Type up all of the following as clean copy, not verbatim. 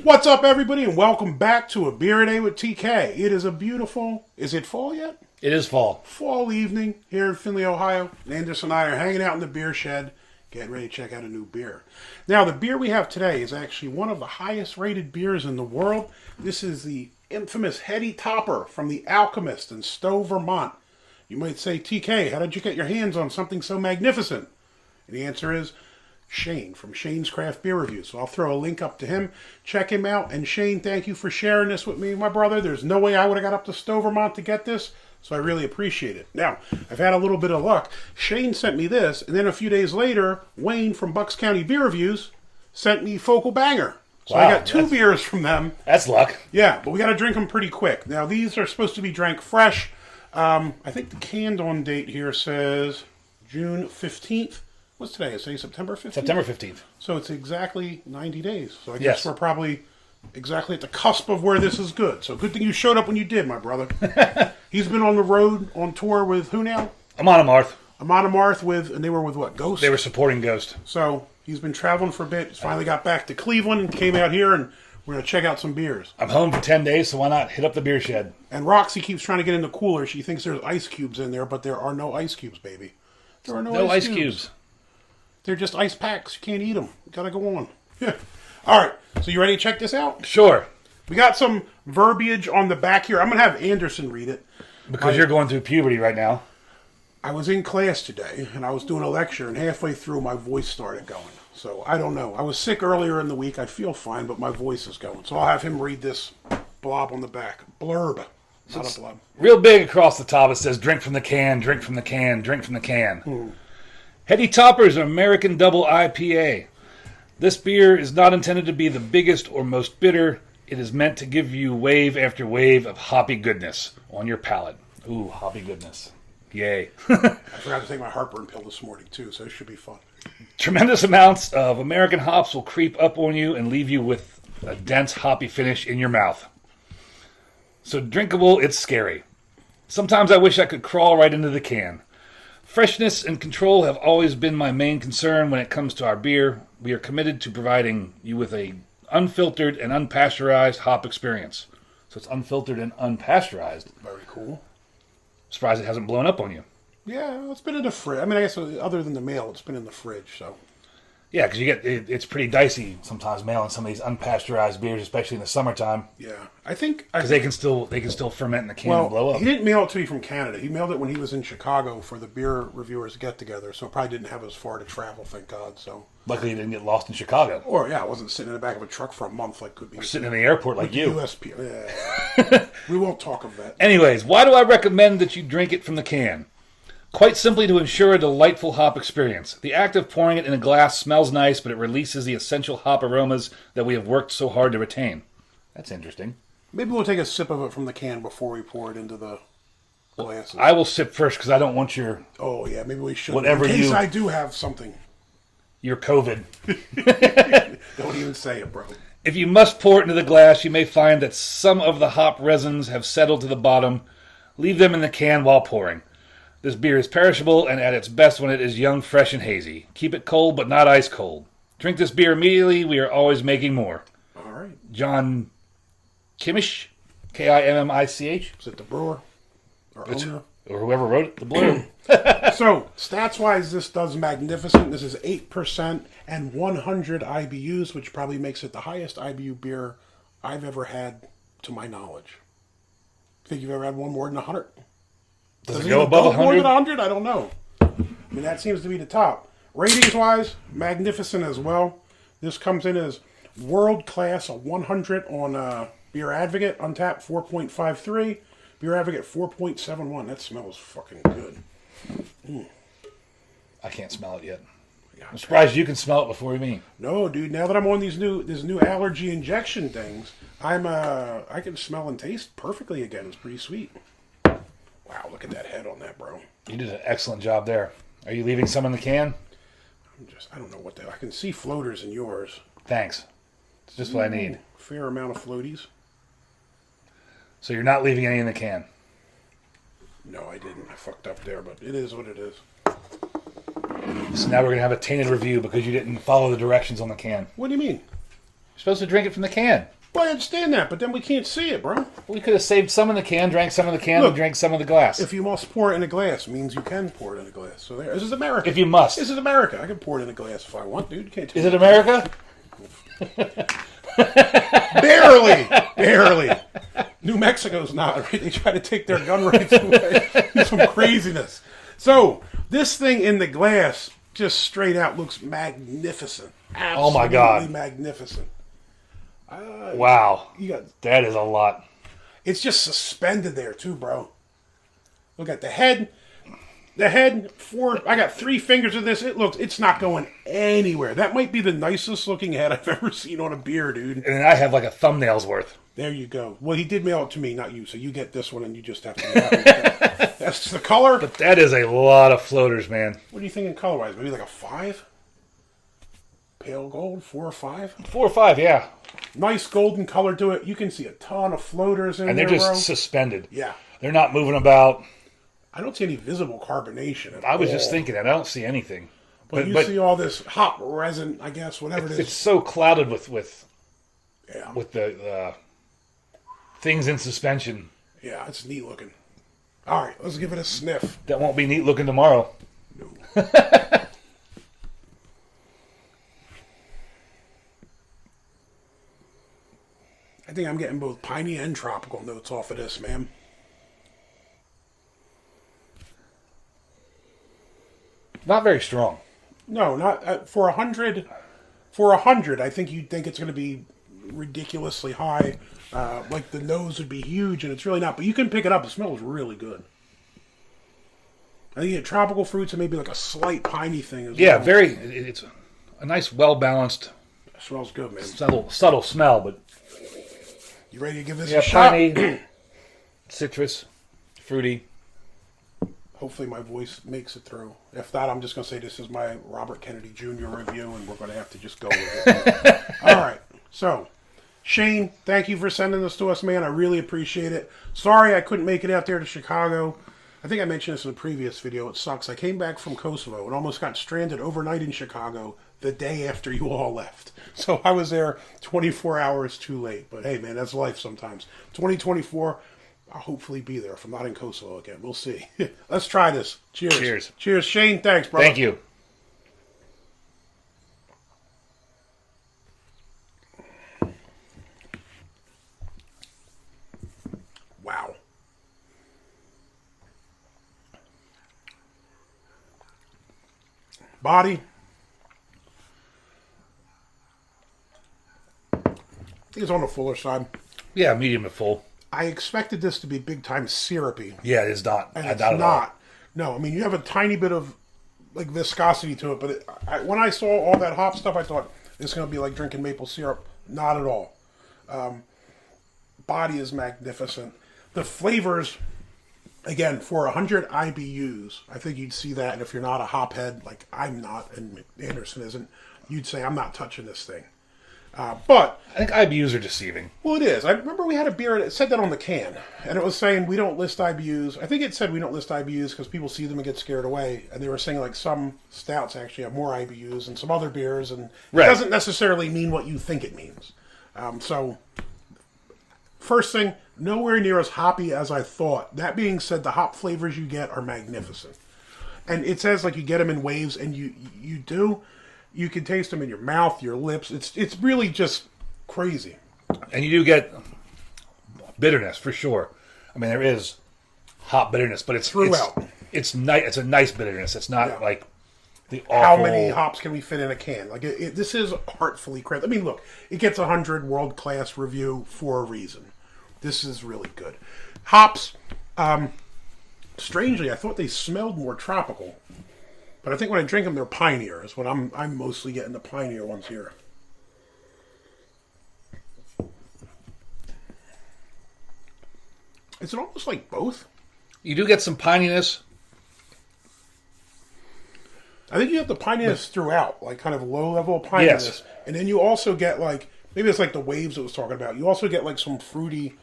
What's up, everybody, and welcome back to A Beer a Day with TK. It is a beautiful, is it fall yet? It is fall. Fall evening here in Findlay, Ohio. Anderson and I are hanging out in the beer shed, getting ready to check out a new beer. Now, the beer we have today is actually one of the highest rated beers in the world. This is the infamous Heady Topper from the Alchemist in Stowe, Vermont. You might say, TK, how did you get your hands on something so magnificent? And the answer is Shane from Shane's Craft Beer Reviews. So I'll throw a link up to him. Check him out. And Shane, thank you for sharing this with me, my brother. There's no way I would have got up to Stowe, Vermont to get this, so I really appreciate it. Now, I've had a little bit of luck. Shane sent me this, and then a few days later, Wayne from Bucks County Beer Reviews sent me Focal Banger. So wow, I got two beers from them. That's luck. Yeah, but we got to drink them pretty quick. Now, these are supposed to be drank fresh. I think the canned on date here says June 15th. What's today? Is it September 15th? September 15th. So it's exactly 90 days. So I guess Yes. we're probably exactly at the cusp of where this is good. So good thing you showed up when you did, my brother. He's been on the road, on tour with who now? Amon Amarth. Amon Amarth with, and they were with what, Ghost? They were supporting Ghost. So he's been traveling for a bit. He's finally got back to Cleveland and came out here, and we're going to check out some beers. I'm home for 10 days, so why not hit up the beer shed? And Roxy keeps trying to get in the cooler. She thinks there's ice cubes in there, but there are no ice cubes, baby. There are No ice cubes. They're just ice packs. You can't eat them. You gotta go on. Yeah. All right. So you ready to check this out? Sure. We got some verbiage on the back here. I'm gonna have Anderson read it. Because you're going through puberty right now. I was in class today, and I was doing a lecture, and halfway through, my voice started going. So I don't know. I was sick earlier in the week. I feel fine, but my voice is going. So I'll have him read this blob on the back. Blurb. Not a blob. Real big across the top, it says, drink from the can, drink from the can, drink from the can. Heady Topper is an American double IPA. This beer is not intended to be the biggest or most bitter. It is meant to give you wave after wave of hoppy goodness on your palate. Ooh, hoppy goodness. Yay. I forgot to take my heartburn pill this morning, too, so it should be fun. Tremendous amounts of American hops will creep up on you and leave you with a dense hoppy finish in your mouth. So drinkable, it's scary. Sometimes I wish I could crawl right into the can. Freshness and control have always been my main concern when it comes to our beer. We are committed to providing you with a unfiltered and unpasteurized hop experience. So it's unfiltered and unpasteurized. Very cool. Surprised it hasn't blown up on you. Yeah, it's been in the fridge. I mean, I guess other than the mail, it's been in the fridge, so. Yeah, because it's pretty dicey sometimes mailing some of these unpasteurized beers, especially in the summertime. Yeah, I think because they can still ferment in the can and blow up. He didn't mail it to me from Canada. He mailed it when he was in Chicago for the beer reviewers get together. So probably didn't have as far to travel, thank God. So luckily, he didn't get lost in Chicago. Or I wasn't sitting in the back of a truck for a month like could be. Or sitting in the airport like you. USP. Yeah. We won't talk of that. Anyways, why do I recommend that you drink it from the can? Quite simply to ensure a delightful hop experience. The act of pouring it in a glass smells nice, but it releases the essential hop aromas that we have worked so hard to retain. That's interesting. Maybe we'll take a sip of it from the can before we pour it into the glasses. I will sip first because I don't want your... Oh, yeah, maybe we should. Whatever in case I do have something. Your COVID. Don't even say it, bro. If you must pour it into the glass, you may find that some of the hop resins have settled to the bottom. Leave them in the can while pouring. This beer is perishable and at its best when it is young, fresh, and hazy. Keep it cold, but not ice cold. Drink this beer immediately. We are always making more. All right. John Kimmich, Kimmich. Is it the brewer? Or owner? Or whoever wrote it, the brewer. So, stats-wise, this does magnificent. This is 8% and 100 IBUs, which probably makes it the highest IBU beer I've ever had, to my knowledge. Think you've ever had one more than 100? Does it go above 100? More than 100? I don't know. I mean, that seems to be the top. Ratings-wise, magnificent as well. This comes in as world-class, a 100 on Beer Advocate, Untappd 4.53, Beer Advocate 4.71. That smells fucking good. I can't smell it yet. Yeah, I'm surprised you can smell it before me. No, dude. Now that I'm on these new allergy injection things, I can smell and taste perfectly again. It's pretty sweet. Wow, look at that head on that, bro. You did an excellent job there. Are you leaving some in the can? I don't know what I can see floaters in yours. Thanks. It's just what I need. Fair amount of floaties. So you're not leaving any in the can? No, I didn't. I fucked up there, but it is what it is. So now we're going to have a tainted review because you didn't follow the directions on the can. What do you mean? You're supposed to drink it from the can. Well, I understand that, but then we can't see it, bro. We could have saved some in the can, drank some in the can, and drank some in the glass. If you must pour it in a glass, it means you can pour it in a glass. So there. This is America. If you must. This is America. I can pour it in a glass if I want, dude. You can't Is it America? Barely. New Mexico's not, right? They try to take their gun rights away. Some craziness. So, this thing in the glass just straight out looks magnificent. Absolutely oh my God. Magnificent. Wow. That is a lot. It's just suspended there too, bro. Look at the head. The head, I got 3 fingers of this. It's not going anywhere. That might be the nicest looking head I've ever seen on a beer, dude. And then I have like a thumbnail's worth. There you go. Well, he did mail it to me, not you. So you get this one and you just have to be happy with that. That's the color. But that is a lot of floaters, man. What are you thinking color-wise? Maybe like a 5? Pale gold, 4 or 5? 4 or 5, yeah. Nice golden color to it. You can see a ton of floaters in there, and they're just bro. suspended. Yeah. They're not moving about. I don't see any visible carbonation at all. I was just thinking that. I don't see anything. But you see all this hop resin, I guess, whatever it is. It's so clouded with the things in suspension. Yeah, it's neat looking. All right, let's give it a sniff. That won't be neat looking tomorrow. No. I think I'm getting both piney and tropical notes off of this, man. Not very strong. No, not for 100. For 100, I think you'd think it's going to be ridiculously high. Like the nose would be huge, and it's really not. But you can pick it up. It smells really good. I think you get tropical fruits and maybe like a slight piney thing as well. Yeah, very. It's a nice, well balanced. It smells good, man. Subtle smell, but. You ready to give this a shot? Piney, citrus, fruity. Hopefully my voice makes it through. If not, I'm just going to say this is my Robert Kennedy Jr. review, and we're going to have to just go with it. All right. So, Shane, thank you for sending this to us, man. I really appreciate it. Sorry I couldn't make it out there to Chicago. I think I mentioned this in a previous video. It sucks. I came back from Kosovo and almost got stranded overnight in Chicago the day after you all left. So I was there 24 hours too late. But hey, man, that's life sometimes. 2024, I'll hopefully be there if I'm not in Kosovo again. We'll see. Let's try this. Cheers. Cheers. Cheers, Shane. Thanks, brother. Thank you. Wow. Body. I think it's on the fuller side. Yeah, medium to full. I expected this to be big time syrupy. Yeah, it is not. And it's not. No, I mean, you have a tiny bit of like viscosity to it, but when I saw all that hop stuff, I thought it's going to be like drinking maple syrup. Not at all. Body is magnificent. The flavors, again, for 100 IBUs, I think you'd see that. And if you're not a hop head, like I'm not, and Anderson isn't, you'd say, I'm not touching this thing. But I think IBUs are deceiving. Well, it is. I remember we had a beer that said that on the can, and it was saying we don't list IBUs. I think it said we don't list IBUs because people see them and get scared away. And they were saying like some stouts actually have more IBUs and some other beers, and it doesn't necessarily mean what you think it means. So, first thing, nowhere near as hoppy as I thought. That being said, the hop flavors you get are magnificent, and it says like you get them in waves, and you do. You can taste them in your mouth, your lips. It's really just crazy. And you do get bitterness for sure. I mean, there is hop bitterness, but it's throughout. It's nice. It's a nice bitterness. It's not like the awful. How many hops can we fit in a can? Like this is artfully crafted. I mean, look, it gets 100 world class review for a reason. This is really good. Hops. Strangely, I thought they smelled more tropical. But I think when I drink them, they're pinier. Is what I'm mostly getting the pinier ones here. Is it almost like both? You do get some pininess. I think you have the pininess throughout, like kind of low level pininess, Yes. And then you also get like maybe it's like the waves it was talking about. You also get like some fruity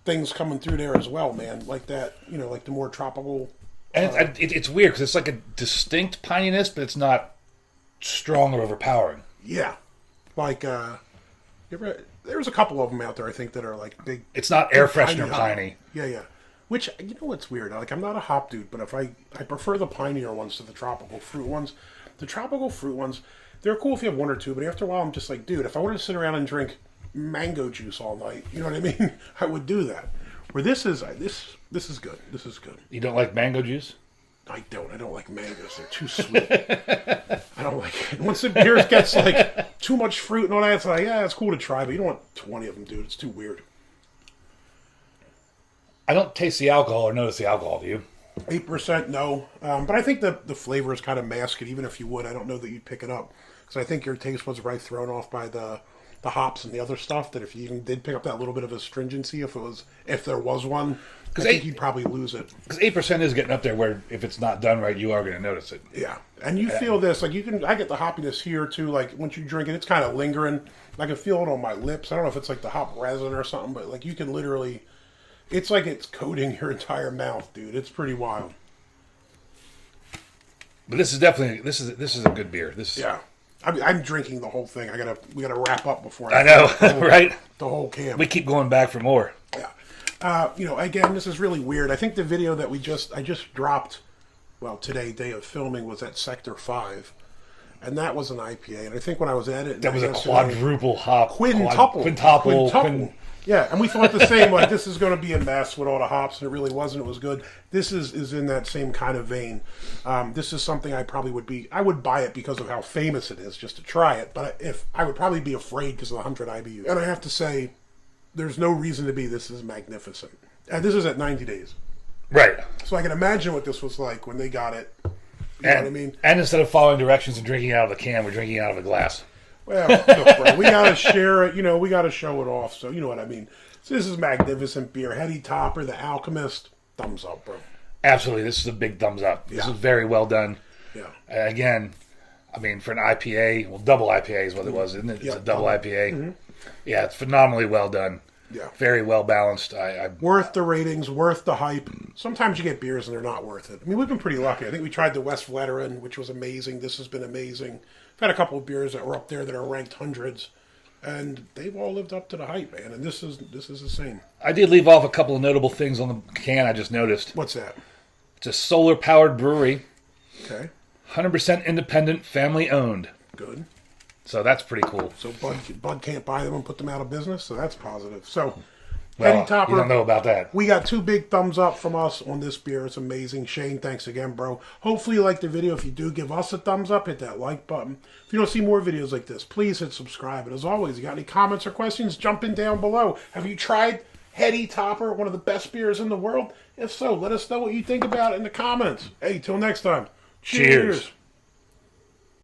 things coming through there as well, man. Like that, like the more tropical. And it's weird because it's like a distinct pininess, but it's not strong or overpowering. Yeah, like there's a couple of them out there, I think, that are like big. It's not air piney freshener hop. piney. Yeah, yeah. Which, you know what's weird? Like, I'm not a hop dude, but I prefer the pineier ones to the tropical fruit ones. The tropical fruit ones, they're cool if you have one or two, but after a while, I'm just like, dude, if I wanted to sit around and drink mango juice all night, you know what I mean? I would do that. Where this is good. This is good. You don't like mango juice? I don't like mangoes. They're too sweet. I don't like it. Once the beer gets like too much fruit and all that, it's like, yeah, it's cool to try, but you don't want 20 of them, dude. It's too weird. I don't taste the alcohol or notice the alcohol, do you? 8%, no. But I think the flavor is kind of mask it. Even if you would, I don't know that you'd pick it up. Because I think your taste was right thrown off by the hops and the other stuff, that if you even did pick up that little bit of astringency, if there was one, I think you'd probably lose it. Because 8% is getting up there where if it's not done right, you are going to notice it. Yeah. And you feel this, like I get the hoppiness here too, like once you drink it, it's kind of lingering. I can feel it on my lips. I don't know if it's like the hop resin or something, but like you can literally, it's like it's coating your entire mouth, dude. It's pretty wild. But this is definitely, this is a good beer. Yeah. I'm drinking the whole thing. We gotta wrap up before I know, right? The whole can. We keep going back for more. Yeah. Again, this is really weird. I think the video that I just dropped, well, today, day of filming, was at Sector 5. And that was an IPA. And I think when I was at it... That was a quadruple hop. Quintuple. Yeah, and we thought the same, like, this is going to be a mess with all the hops, and it really wasn't. It was good. This is in that same kind of vein. This is something I would buy it because of how famous it is, just to try it. But I would probably be afraid because of the 100 IBUs. And I have to say, there's no reason to be. This is magnificent. And this is at 90 days. Right. So I can imagine what this was like when they got it. You know what I mean? And instead of following directions and drinking out of a can, we're drinking out of a glass. Well, look, bro, we got to share it. We got to show it off. So you know what I mean. So this is magnificent beer. Heady Topper, the Alchemist. Thumbs up, bro. Absolutely. This is a big thumbs up. This is very well done. Yeah. Again, I mean, for an IPA, well, double IPA is what it was, isn't it? It's a double IPA. Mm-hmm. Yeah, it's phenomenally well done. Yeah. Very well balanced. Worth the ratings, worth the hype. Sometimes you get beers and they're not worth it. I mean, we've been pretty lucky. I think we tried the West Veteran, which was amazing. This has been amazing. I've had a couple of beers that were up there that are ranked hundreds, and they've all lived up to the hype, man. And this is the same. I did leave off a couple of notable things on the can I just noticed. What's that? It's a solar-powered brewery. Okay. 100% independent, family-owned. Good. So that's pretty cool. So Bud can't buy them and put them out of business, so that's positive. So, well, Heady Topper, you don't know about that. We got 2 big thumbs up from us on this beer. It's amazing. Shane, thanks again, bro. Hopefully you liked the video. If you do, give us a thumbs up. Hit that like button. If you don't see more videos like this, please hit subscribe. And as always, you got any comments or questions, jump in down below. Have you tried Heady Topper, one of the best beers in the world? If so, let us know what you think about it in the comments. Hey, till next time. Cheers.